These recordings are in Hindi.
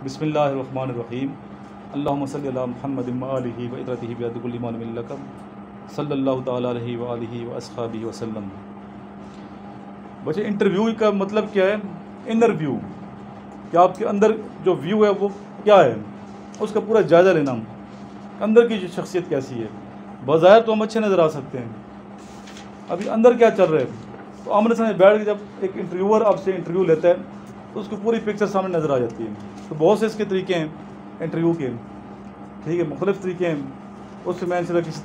बिस्मिल्लाहिर्रहमानिर्रहीम अल्लाहुम्मा सल्लि अला मुहम्मद व आलिहि व इत्रतिहि बियदिकुल ईमान मिल्लकम सल्लल्लाहु तआला अलैहि व आलिहि व अस्हाबिहि वसल्लम। बच्चे, इंटरव्यू का मतलब क्या है? इनर व्यू, कि आपके अंदर जो व्यू है वो क्या है, उसका पूरा जायज़ा लेना, अंदर की जो शख्सियत कैसी है। बाज़ाहिर तो हम अच्छे नज़र आ सकते हैं, अभी अंदर क्या चल रहा है। तो आमने सामने बैठ के जब एक इंटरव्यूअर आपसे इंटरव्यू लेता है तो उसको पूरी पिक्चर सामने नज़र आ जाती है। तो बहुत से इसके तरीके हैं इंटरव्यू के, ठीक है, मुख्तलिफ़ तरीके हैं। उससे मैं इंशाल्लाह किसी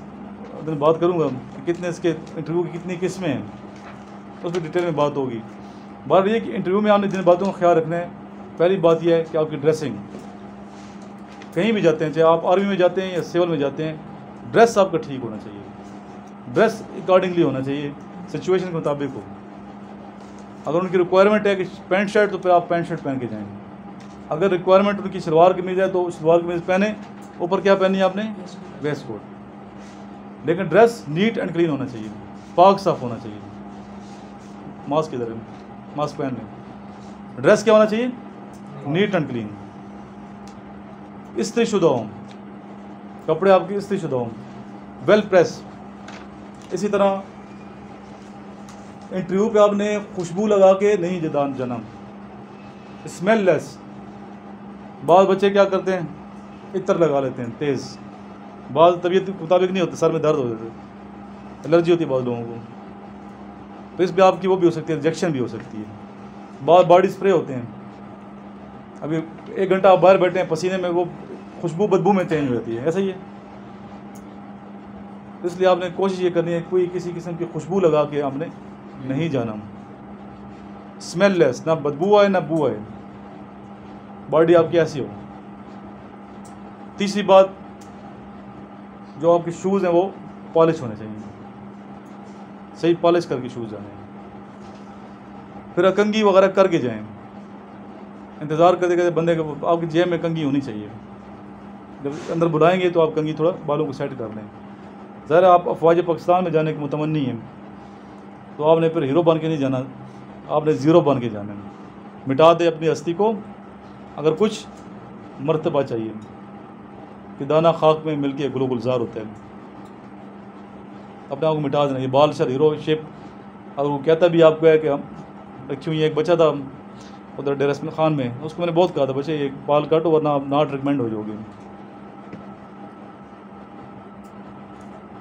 दिन बात करूँगा कि कितने इसके इंटरव्यू की कितनी किस्में हैं, उस पर डिटेल में बात होगी। बात ये कि इंटरव्यू में आपने जिन बातों का ख्याल रखना है, पहली बात यह है कि आपकी ड्रेसिंग, कहीं भी जाते हैं, चाहे आप आर्मी में जाते हैं या सिविल में जाते हैं, ड्रेस आपका ठीक होना चाहिए। ड्रेस अकॉर्डिंगली होना चाहिए, सिचुएशन के मुताबिक हो। अगर उनकी रिक्वायरमेंट है कि पैंट शर्ट, तो फिर आप पैंट शर्ट पहन के जाएंगे। अगर रिक्वायरमेंट उनकी शलवार कमीज़ है तो शलवार कमीज़ पहने, ऊपर क्या पहनी है आपने? Waistcoat. लेकिन ड्रेस नीट एंड क्लीन होना चाहिए, पाक साफ होना चाहिए। मास्क इधर है, मास्क पहन लें। ड्रेस क्या होना चाहिए? नीट एंड क्लीन, इस्त्री शुदा हों, कपड़े आपके इस्त्री शुदा हों, वेल प्रेस। इसी तरह इंटरव्यू पे आपने खुशबू लगा के नहीं जाना, स्मेल लेस। बाद बच्चे क्या करते हैं, इत्र लगा लेते हैं तेज़, बाद तबीयत के मुताबिक नहीं होते, सर में दर्द हो जाते, एलर्जी होती है बहुत लोगों को। तो इस पर आपकी वो भी हो सकती है, रिजेक्शन भी हो सकती है। बाद बॉडी स्प्रे होते हैं, अभी 1 घंटा आप बाहर बैठे हैं, पसीने में वो खुशबू बदबू में चेंज हो जाती है, ऐसा ही है। इसलिए आपने कोशिश ये करनी है कोई किसी किस्म की खुशबू लगा के आपने नहीं जाना, स्मेल लेस, ना बदबू आए ना बू आए, बॉडी आपकी ऐसी हो। तीसरी बात, जो आपके शूज़ हैं वो पॉलिश होने चाहिए, सही पॉलिश करके शूज़ जाने हैं। फिर कंघी वगैरह करके जाएं, इंतज़ार करते करते बंदे के आपकी जेब में कंघी होनी चाहिए। जब अंदर बुलाएंगे तो आप कंघी थोड़ा बालों को सेट कर लें। ज़रा आप अफवाज पाकिस्तान में जाने की मुतमन्नी है तो आपने फिर हीरो बन के नहीं जाना, आपने ज़ीरो बन के जाना है। मिटा दे अपनी हस्ती को, अगर कुछ मर्तबा चाहिए कि दाना खाक में मिलके गुलो गुलजार होता है, अपने आप को मिटा देना। ये बाल शर हीरो शेप अगर वो कहता भी आपको है कि हम रखी हुई है। एक बच्चा था उधर डेरा इसमाइल खान में, उसको मैंने बहुत कहा था, बच्चे ये बाल काटो वरना आप नॉट रिकमेंड हो जाओगे।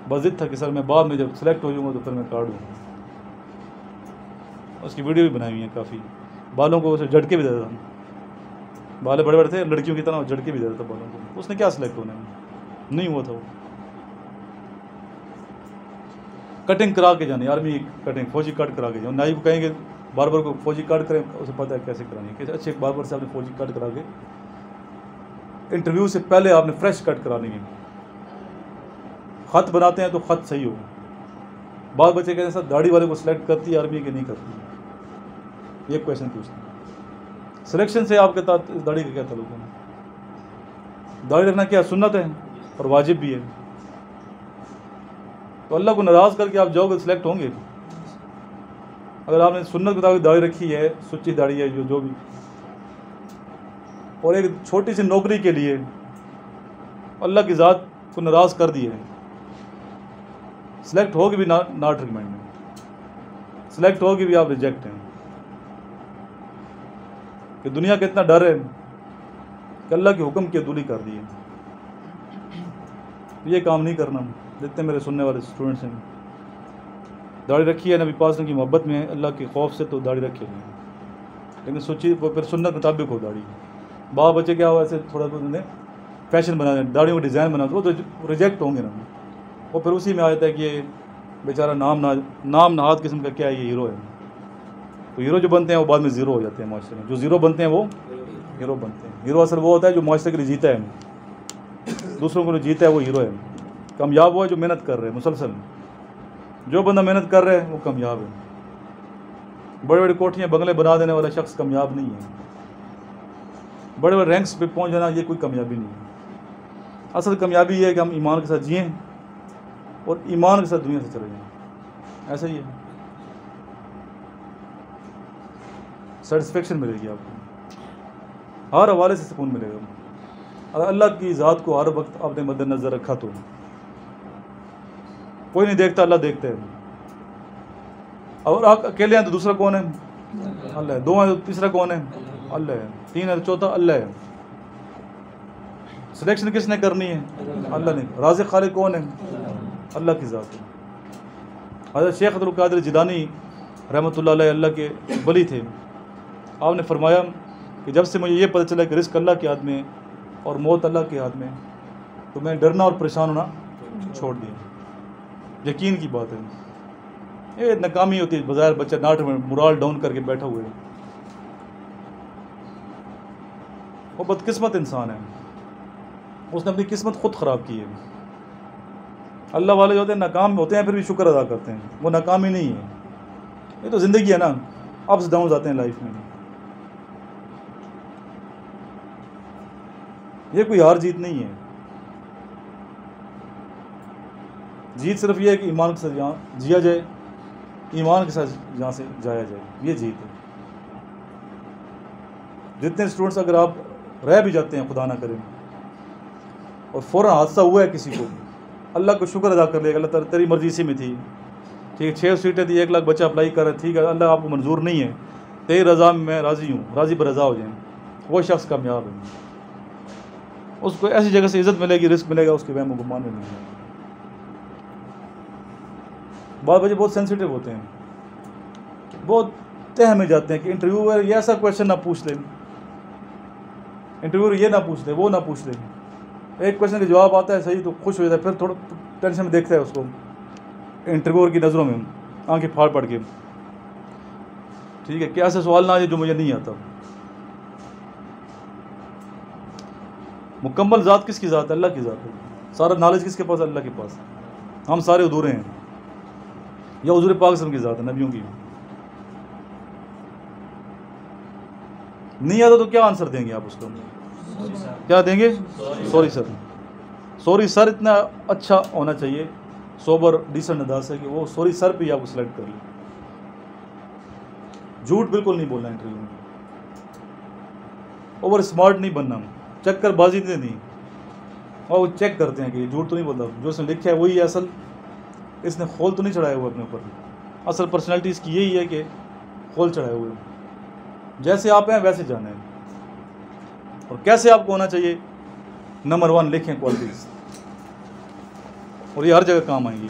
बस जिद था कि सर मैं बाद में जब सेलेक्ट हो जाऊँगा तो फिर मैं काट दूँगा। उसकी वीडियो भी बनाई हुई है काफ़ी। बालों को उसे झटके भी देता था, बाल बड़े बड़े थे लड़कियों की तरह, झटके भी देता था बालों को। उसने क्या सिलेक्ट होने में नहीं हुआ था वो। कटिंग करा के जाने, आर्मी कटिंग, फौजी कट करा के जाओ। नाई को कहेंगे बार्बर को फौजी कट करें, उसे पता है कैसे करानी है। किसी अच्छे बार्बर से आपने फौजी कट करा के इंटरव्यू से पहले आपने फ्रेश कट करानी है। ख़त बनाते हैं तो ख़त सही हो। बाद बच्चे कहते हैं सर दाढ़ी वाले को सिलेक्ट करती है आर्मी की नहीं करती, ये क्वेश्चन पूछते हैं। सिलेक्शन से आपके साथ दाढ़ी का क्या ताल्लुक है? दाढ़ी रखना क्या सुन्नत है और वाजिब भी है। तो अल्लाह को नाराज़ करके आप जाओगे सिलेक्ट होंगे? अगर आपने सुन्नत के मुताबिक दाढ़ी रखी है, सुच्ची दाढ़ी है जो भी, और एक छोटी सी नौकरी के लिए अल्लाह की ज़ात को नाराज़ कर दिया है, सिलेक्ट होगी भी नॉट रिकमेंड में, सिलेक्ट होगी भी आप रिजेक्ट हैं। कि दुनिया का इतना डर है कि अल्लाह के हुक्म की अदूली कर दी है। ये काम नहीं करना। जितने मेरे सुनने वाले स्टूडेंट्स हैं, दाढ़ी रखी है नबी पाक की मोहब्बत में, अल्लाह के खौफ से, तो दाढ़ी रखे नहीं, लेकिन सोचिए वो फिर सुन्नत मुताबिक हो दाढ़ी। बाप बच्चे क्या हुआ, ऐसे थोड़ा बहुत उन्हें फैशन बना दें, दाढ़ियों को डिज़ाइन बना दो, वो तो रिजेक्ट होंगे ना। वो फिर उसी में आ जाता है कि ये बेचारा नाम नहाद किस्म का क्या है, ये हीरो है। तो हीरो जो बनते हैं वो बाद में ज़ीरो हो जाते हैं माशरे में। जो ज़ीरो बनते हैं वो हीरो बनते हैं। हीरो असल वो होता है जो माशरे के लिए जीता है, दूसरों के लिए जीता है, वो हीरो है। कामयाब वो है जो मेहनत कर रहे हैं मुसलसल। जो बंदा मेहनत कर रहा है वो कामयाब है। बड़े बड़े कोठियाँ बंगले बना देने वाला शख्स कामयाब नहीं है। बड़े बड़े रैंक्स पे पहुंच जाना ये कोई कामयाबी नहीं है। असल कामयाबी ये है कि हम ईमान के साथ जिएँ और ईमान के साथ दुनिया से चले जाएँ। ऐसा ही है, सेटिस्फेक्शन मिलेगी आपको। हर हवाले से सुकून मिलेगा। अगर अल्लाह की ज़ात को हर वक्त आपने मद्देनज़र रखा तो कोई नहीं देखता, अल्लाह देखते हैं। और आप अकेले हैं तो दूसरा कौन है? अल्लाह है। दो हैं तो तीसरा कौन है? अल्लाह है। तीन है तो चौथा अल्लाह है। सिलेक्शन किसने करनी है? अल्लाह ने। राज़िक़ खालिक कौन है? अल्लाह की ज़ात है। हज़रत शेख अब्दुल कादिर जिलानी रहमतुल्लाह अलैह अल्लाह के वली थे। आपने फरमाया कि जब से मुझे ये पता चला कि रिस्क अल्लाह के हाथ में और मौत अल्लाह के हाथ में, तो मैंने डरना और परेशान होना छोड़ दिया। यकीन की बात है, ये नाकामी होती है। बाज़ार बच्चा नाट में मुराल डाउन करके बैठा हुआ है, वो बदकिस्मत इंसान है, उसने अपनी किस्मत खुद ख़राब की है। अल्लाह वाले जो होते हैं नाकाम होते हैं फिर भी शुक्र अदा करते हैं, वो नाकामी नहीं है। ये तो ज़िंदगी है ना, अप्स डाउन आते हैं लाइफ में। ये कोई हार जीत नहीं है। जीत सिर्फ ये है कि ईमान के साथ यहाँ जिया जाए, ईमान के साथ यहाँ से जाया जाए, ये जीत है। जितने स्टूडेंट्स अगर आप रह भी जाते हैं खुदा ना करें और फ़ौरन हादसा हुआ है किसी को, अल्लाह को शुक्र अदा कर लेगा, अल्लाह तेरी मर्जी से में थी, ठीक है 6 सीटें थी, 1 लाख बच्चा अप्लाई कर रहा है, ठीक है अल्लाह आपको मंजूर नहीं है, तेरी रज़ा में मैं राज़ी हूँ, राज़ी पर रज़ा हो जाए, वो शख्स कामयाब है। उसको ऐसी जगह से इज़्ज़त मिलेगी, रिस्क मिलेगा, उसके वहम गुमान में नहीं है। बाल बच्चे बहुत सेंसिटिव होते हैं, बहुत तह में जाते हैं कि इंटरव्यूअर ये ऐसा क्वेश्चन ना पूछ ले, इंटरव्यूअर ये ना पूछ ले, वो ना पूछ ले। एक क्वेश्चन का जवाब आता है सही तो खुश हो जाता है, फिर थोड़ा टेंशन में देखता है उसको इंटरव्यूअर की नज़रों में आंखें फाड़ पड़ के, ठीक है क्या ऐसा सवाल ना आए जो मुझे नहीं आता। मुकम्मल ज़ात किसकी ज़ात है? अल्लाह की ज़ात है। सारा नॉलेज किसके पास? अल्लाह के पास। हम सारे अधूरे हैं, या हुज़ूर पाक सल्लल्लाहु अलैहि वसल्लम की ज़ात है, नबियों की। नहीं आता तो क्या आंसर देंगे आप उसको? क्या देंगे? Sorry sir. सॉरी सर इतना अच्छा होना चाहिए, सोबर डिसेंट अंदाज से कि वो सॉरी सर पे ही आपको सेलेक्ट कर ले। झूठ बिल्कुल नहीं बोलना इंटरव्यू में, ओवर स्मार्ट नहीं बनना, चक्कर बाजी नहीं देनी। और वो चेक करते हैं कि झूठ तो नहीं बोलता, जो उसने लिखा है वही है असल, इसने खोल तो नहीं चढ़ाया हुआ अपने ऊपर। असल पर्सनैलिटी इसकी यही है कि खोल चढ़ाए हुए, जैसे आप हैं वैसे जाना है। और कैसे आपको होना चाहिए? नंबर 1 लिखें क्वालिटीज़, और ये हर जगह काम आएंगी।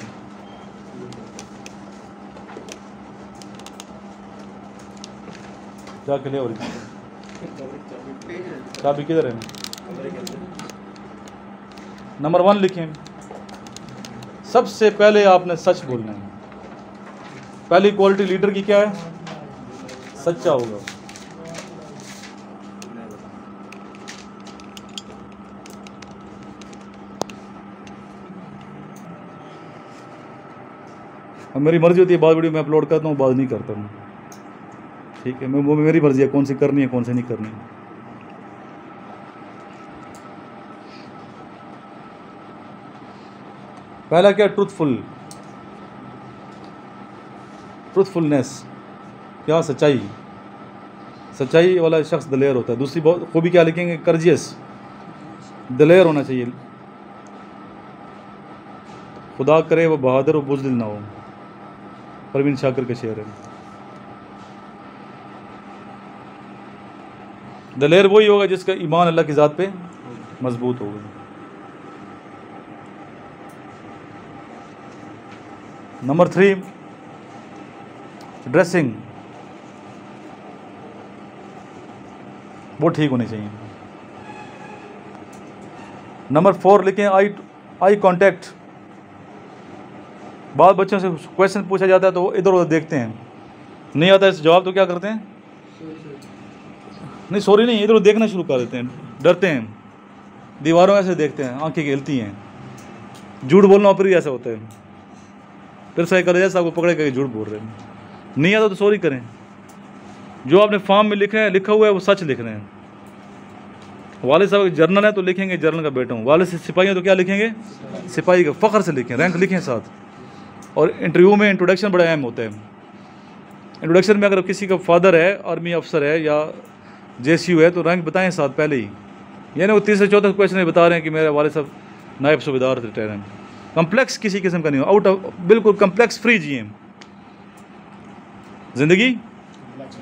जाके ले और चाबी किधर है? नंबर 1 लिखें। सबसे पहले आपने सच बोलना है। पहली क्वालिटी लीडर की क्या है? सच्चा होगा। अब मेरी मर्जी होती है, बाद वीडियो मैं अपलोड करता हूँ, बाद नहीं करता हूँ, ठीक है। मैं वो मेरी मर्जी है कौन सी करनी है कौन सी नहीं करनी। पहला क्या? ट्रूथफुलनेस, क्या? सच्चाई। सच्चाई वाला शख्स दलेर होता है। दूसरी खूबी क्या लिखेंगे? कर्जियस, दलेर होना चाहिए। खुदा करे वो बहादुर और बुज़दिल ना हो। परवीन शाकिर का शेर है। दलेर वही होगा जिसका ईमान अल्लाह की ज़ात पे मजबूत होगा। नंबर 3 ड्रेसिंग, वो ठीक होनी चाहिए। नंबर 4 लिखें आई कांटेक्ट। बाद बच्चों से क्वेश्चन पूछा जाता है तो वो इधर उधर देखते हैं, नहीं आता है जवाब तो क्या करते हैं? नहीं सॉरी नहीं, इधर देखना शुरू कर देते हैं, डरते हैं, दीवारों ऐसे देखते हैं, आंखें हिलती हैं। झूठ बोलना फिर भी ऐसा होता है, फिर सही कर जैसा आपको पकड़े करके झूठ बोल रहे हैं। नहीं आता तो सॉरी करें। जो आपने फॉर्म में लिखा हुआ है वो सच लिख रहे हैं। वाले साहब जर्नल है तो लिखेंगे जर्नल का बेटा हूँ, वाले से सिपाही है तो क्या लिखेंगे? सिपाही का। फ़ख्र से लिखें, रैंक लिखें साथ। और इंटरव्यू में इंट्रोडक्शन बड़ा अहम होता है। इंट्रोडक्शन में अगर किसी का फादर है, आर्मी अफसर है, या JCU है तो रैंक बताएं साथ पहले ही, यानी वो तीसरे चौथे क्वेश्चन में बता रहे हैं कि मेरे वाले साहब नायब सूबेदार रिटायर हैं। कम्प्लेक्स किसी किस्म का नहीं हो, आउट ऑफ बिल्कुल कम्प्लेक्स फ्री जिए, ज़िंदगी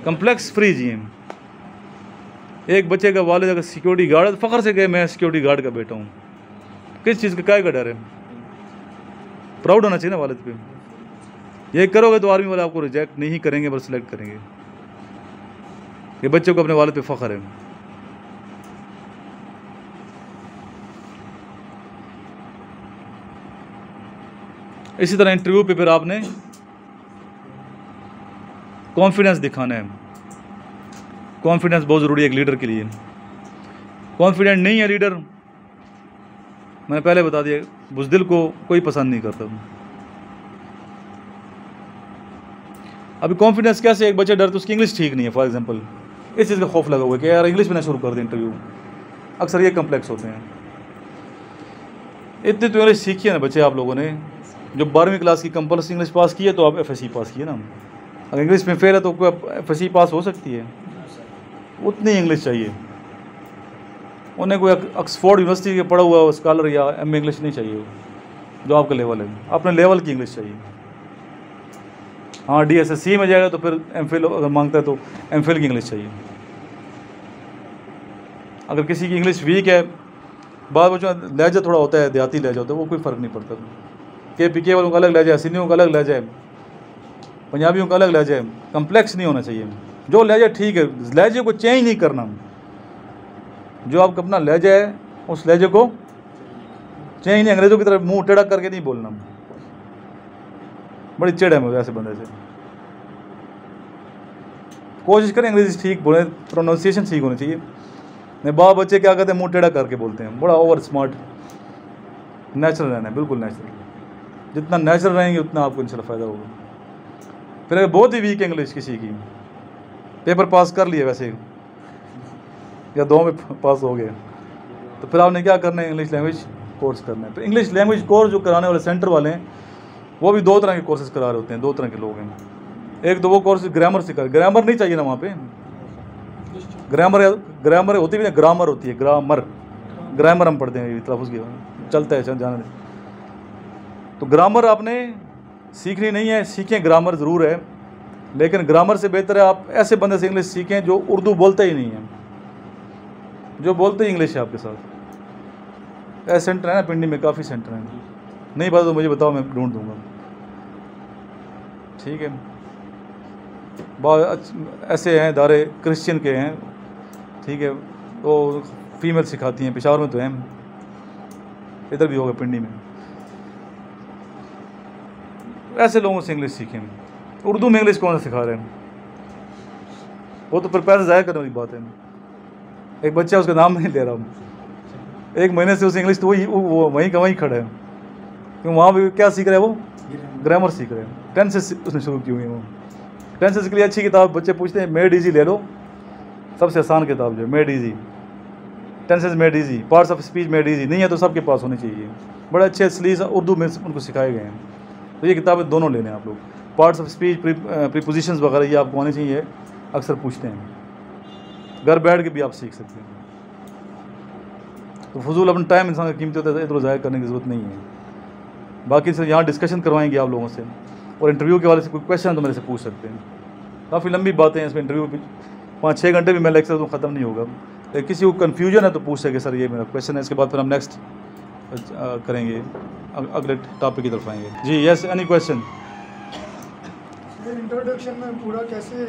कम्प्लेक्स फ्री जिए। एक बच्चे का वालिद अगर सिक्योरिटी गार्ड है तो फ़ख्र से कहे मैं सिक्योरिटी गार्ड का बेटा हूँ, किस चीज़ का काय का डर है, प्राउड होना चाहिए ना वालिद पे। ये करोगे तो आर्मी वाले आपको रिजेक्ट नहीं करेंगे बल्कि सिलेक्ट करेंगे। ये बच्चों को अपने वालिद पे फ़ख्र है। इसी तरह इंटरव्यू पे फिर आपने कॉन्फिडेंस दिखाना है। कॉन्फिडेंस बहुत ज़रूरी है एक लीडर के लिए। कॉन्फिडेंट नहीं है लीडर, मैंने पहले बता दिया, बुज़दिल को कोई पसंद नहीं करता। अभी कॉन्फिडेंस कैसे, एक बच्चा डरता, उसकी इंग्लिश ठीक नहीं है फॉर एग्जांपल, इस चीज़ का खौफ लगा हुआ है कि यार इंग्लिश में ना शुरू कर दे इंटरव्यू। अक्सर ये कम्प्लेक्स होते हैं। इतनी तो इंग्लिश सीखी है ना बच्चे आप लोगों ने, जो 12वीं क्लास की कंपल्सरी इंग्लिश पास की है तो आप FSC पास किए ना। अगर इंग्लिश में फेल है तो कोई FSC पास हो सकती है, उतनी इंग्लिश चाहिए। उन्हें कोई ऑक्सफोर्ड यूनिवर्सिटी के पढ़ा हुआ स्कॉलर या MA इंग्लिश नहीं चाहिए, जो आपका लेवल है, अपने लेवल की इंग्लिश चाहिए। हाँ DSSC में जाएगा तो फिर MPhil अगर मांगता है तो MPhil की इंग्लिश चाहिए। अगर किसी की इंग्लिश वीक है, बाद बच्चों लहजा थोड़ा होता है, देहाती लहजा होता है, वो कोई फ़र्क नहीं पड़ता। KPK वालों का अलग लहजा है, सिंधियों का अलग लहजा है, पंजाबियों का अलग लहजा है। कम्प्लेक्स नहीं होना चाहिए, जो लहजा ठीक है, लहजे को चेंज नहीं करना। जो आपका अपना लहजा है उस लहजे को चेंज नहीं, अंग्रेज़ों की तरफ मुंह टेढ़ा करके नहीं बोलना। बड़ी चिढ़ है मुझे ऐसे बंदे से। कोशिश करें अंग्रेजी ठीक बोले, प्रोनाउंसिएशन ठीक होनी चाहिए। नहीं बाप बच्चे क्या कहते हैं, मुंह टेढ़ा करके बोलते हैं, बड़ा ओवर स्मार्ट। नेचुरल रहना है, बिल्कुल नेचुरल। जितना नेचुरल रहेंगे उतना आपको इंशाल्लाह फ़ायदा होगा। फिर अगर बहुत ही वीक इंग्लिश किसी की, पेपर पास कर लिए वैसे या 2 में पास हो गए, तो फिर आपने क्या करना है, इंग्लिश लैंग्वेज कोर्स करना है। फिर इंग्लिश लैंग्वेज कोर्स जो कराने वाले सेंटर वाले हैं वो भी 2 तरह के कोर्सेज करा रहे होते हैं। 2 तरह के लोग हैं। एक तो वो कोर्स ग्रामर सिखा, ग्रामर नहीं चाहिए ना वहाँ पे, ग्रामर होती भी ना, ग्रामर होती है, ग्रामर हम पढ़ते हैं तलफ़ुज़ की, चलता है जाने दें। तो ग्रामर आपने सीखनी नहीं है, सीखें, ग्रामर ज़रूर है, लेकिन ग्रामर से बेहतर है आप ऐसे बंदे से इंग्लिश सीखें जो उर्दू बोलते ही नहीं है, जो बोलते ही इंग्लिश है आपके साथ। ऐसे सेंटर है ना पिंडी में, काफ़ी सेंटर हैं। नहीं पता तो मुझे बताओ, मैं ढूंढ दूँगा, ठीक है। बहुत ऐसे हैं इदारे क्रिश्चियन के हैं, ठीक है, वो फीमेल सिखाती हैं, पेशावर में तो हैं, इधर भी होगा पिंडी में। ऐसे लोगों से इंग्लिश सीखें। उर्दू में इंग्लिश कौन सा सिखा रहे हैं, वो तो फिर पैसे ज़ाया करने वाली बात है। एक बच्चा, उसका नाम नहीं ले रहा हूँ, 1 महीने से उसे इंग्लिश तो वो वहीं का वहीं खड़ा है, क्योंकि वहाँ भी क्या सीख रहे हैं, वो ग्रामर सीख रहे हैं। टेंसेस उसने शुरू की हुई है। वो टेंसेस के लिए अच्छी किताब, बच्चे पूछते हैं मेड इजी ले लो, सबसे आसान किताब जो है made easy, tenses made easy, parts of speech made easy, नहीं है तो सबके पास होनी चाहिए। बड़े अच्छे सलीस उर्दू में उनको सिखाए गए हैं। तो ये किताबें दोनों लेने हैं आप लोग। पार्ट्स ऑफ स्पीच, प्रीपोजिशंस वगैरह ये आपको आने चाहिए, अक्सर पूछते हैं, घर बैठ के भी आप सीख सकते हैं। तो फजूल अपना टाइम इंसान का कीमती होता है, इधर ज़ाया करने की ज़रूरत नहीं है। बाकी से यहाँ डिस्कशन करवाएंगे आप लोगों से, और इंटरव्यू के वाले से कोई क्वेश्चन तो मेरे से पूछ सकते हैं। काफ़ी लंबी बातें हैं इसमें, इंटरव्यू 5-6 घंटे भी मैं लेक्चर तो ख़त्म नहीं होगा। लेकिन किसी को कन्फ्यूजन है तो पूछ सके सर ये मेरा क्वेश्चन है, इसके बाद फिर हम नेक्स्ट करेंगे, अगले टॉपिक की तरफ आएंगे। जी यस, एनी क्वेश्चन? इंट्रोडक्शन में पूरा कैसे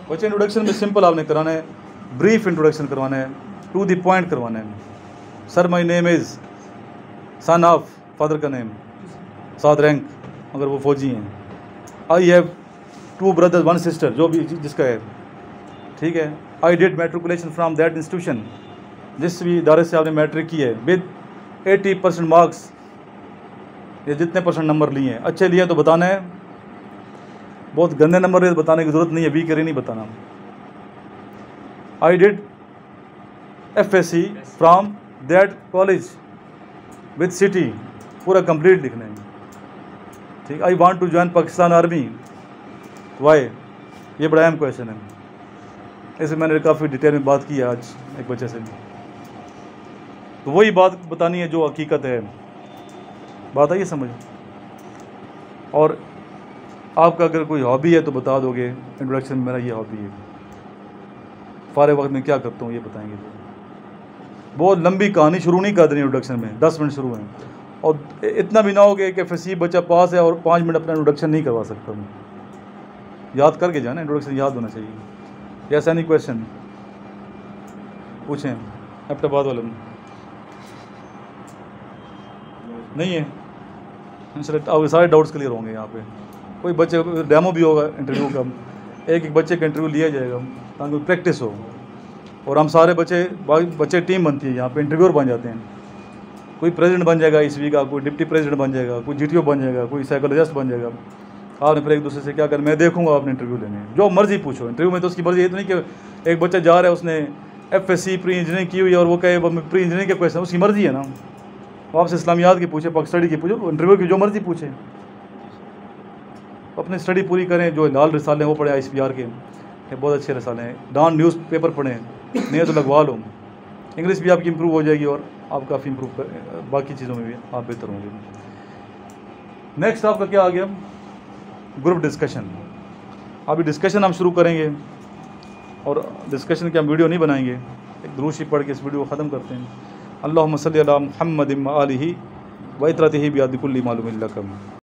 बच्चे इंट्रोडक्शन में सिंपल आपने कराना है, ब्रीफ इंट्रोडक्शन करवाना है, टू द पॉइंट करवाना है। Sir my name is, son of, father का नेम, 7 रैंक अगर वो फौजी हैं। आई हैव 2 ब्रदर्स 1 सिस्टर, जो भी जिसका है, ठीक है। I did matriculation from that institution, जिस भी इदारे से आपने मैट्रिक की है, विद 80% मार्क्स, ये जितने % नंबर लिए हैं, अच्छे लिए तो बताना है, बहुत गंदे नंबर लिए तो बताने की ज़रूरत नहीं है, वीक नहीं बताना। I did FSC from that college with city, पूरा कंप्लीट लिखना है, ठीक। I want to join Pakistan army, why, ये बड़ा अहम क्वेश्चन है। ऐसे मैंने काफ़ी डिटेल में बात की है आज एक बच्चे से, तो वही बात बतानी है जो हकीकत है। बात आई समझ? और आपका अगर कोई हॉबी है तो बता दोगे इंट्रोडक्शन में, मेरा ये हॉबी है, फारग वक्त में क्या करता हूँ ये बताएंगे। बहुत लंबी कहानी शुरू नहीं कर देनी इंट्रोडक्शन में, 10 मिनट शुरू हैं, और इतना भी ना हो कि FSC बच्चा पास है और 5 मिनट अपना इंट्रोडक्शन नहीं करवा सकता हूँ। याद करके जाना, इंट्रोडक्शन याद होना चाहिए। यस एनी क्वेश्चन पूछें एबटाबाद वाले में? नहीं है? अब सारे डाउट्स क्लियर होंगे यहाँ पे। कोई बच्चे डेमो भी होगा इंटरव्यू का, एक बच्चे का इंटरव्यू लिया जाएगा ताकि प्रैक्टिस हो, और हम सारे बच्चे टीम बनती है यहाँ पे, इंटरव्यूअर बन जाते हैं। कोई प्रेसिडेंट बन जाएगा ISV का, कोई डिप्टी प्रेसिडेंट बन जाएगा, कोई GTO बन जाएगा, कोई साइकोलॉजिस्ट बन जाएगा। आपने फिर एक दूसरे से क्या कर, मैं देखूंगा आपने इंटरव्यू लेने, जो मर्जी पूछो इंटरव्यू में। तो उसकी मर्जी ये तो नहीं कि एक बच्चा जा रहा है उसने FSC प्री इंजीनियरिंग की हुई और वो कहे प्री इंजीनियरिंग के क्वेश्चन, उसकी मर्जी है ना। वो आपसे इस्लामियात की पूछे, पाक स्टडी की पूछे, इंटरव्यू की जो मर्जी पूछे, अपनी स्टडी पूरी करें। जो लाल रिसाले हैं वो पढ़े ICPR के, ये बहुत अच्छे रिसाले हैं। डॉन न्यूज़ पेपर पढ़ें, नहीं तो लगवा लो। इंग्लिश भी आपकी इंप्रूव हो जाएगी और आप काफ़ी इंप्रूव कर, बाकी चीज़ों में भी आप बेहतर होंगे। नेक्स्ट आपका क्या आ गया? Group discussion. अभी डिस्कशन हम शुरू करेंगे, और डिस्कशन की हम वीडियो नहीं बनाएंगे, एक दुरूद शरीफ पढ़ के इस वीडियो को ख़त्म करते हैं। अल्लाहुम्मा सल्ली अला मुहम्मद व आलिहि व इतरतिही बिअदि कुल्ली मालूमिन लकम।